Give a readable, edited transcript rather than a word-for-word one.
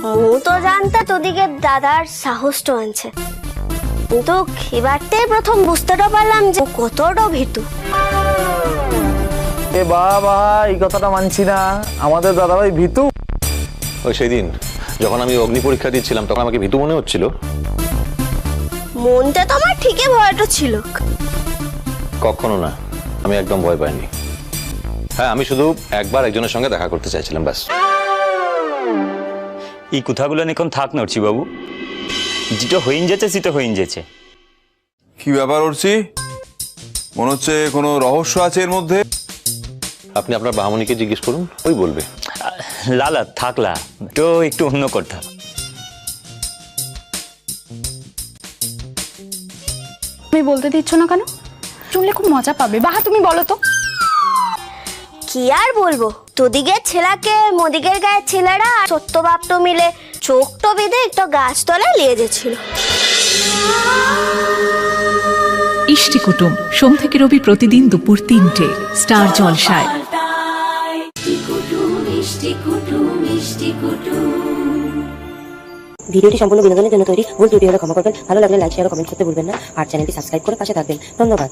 ମୁଁ ତ জানতা তোদিকে দাদার সাহসটা আনছে, কিন্তু এবারতে প্রথম বুঝতেটা পারলাম যে কতটা ভীতু। এ বাবা, এই কথাটা মানছি না, আমাদের দাদাভাই ভীতু। ওই সেদিন যখন আমি অগ্নি পরীক্ষা দিচ্ছিলাম তখন আমাকে ভীতু মনে হচ্ছিল। মনটা তো আমার ঠিকই ভয়টা ছিল। কখনো না, আমি একদম ভয় পাইনি। হ্যাঁ, আমি শুধু একবার একজনের সঙ্গে দেখা করতে চাইছিলাম, ব্যাস। এই কথাগুলো এখন থাক না অর্চি বাবু, যেটা হইন যেছে সেটা হইন যেছে। কি ব্যাপার অর্চি, মনে হচ্ছে কোনো রহস্য আছে এর মধ্যে। আপনি আপনার বাহামণিকে জিজ্ঞেস করুন, ওই বলবে। লালা থাকলা তো একটু অন্য কথা। তুমি বলতে দিচ্ছ না কেন? শুনলে খুব মজা পাবে। বাহা তুমি বলো তো। কি আর বলবো, তোদিকের ছেলাকে মোদিকের গায়ের ছেলেরা সত্যবাপ্ত মিলে চোখটো বেঁধে একটা গাছতলায় নিয়ে যাচ্ছিল। ইষ্টি কুটুম সোম থেকে রবি প্রতিদিন দুপুর 3টে স্টার জলসায়। ভিডিওটি সম্পূর্ণ বিনোদনের জন্য তৈরি, ভুল ত্রুটি হলে ক্ষমা করবেন। ভালো লাগলে লাইক, শেয়ার ও কমেন্ট করতে ভুলবেন না। আর চ্যানেলটি সাবস্ক্রাইব করে পাশে থাকবেন। ধন্যবাদ।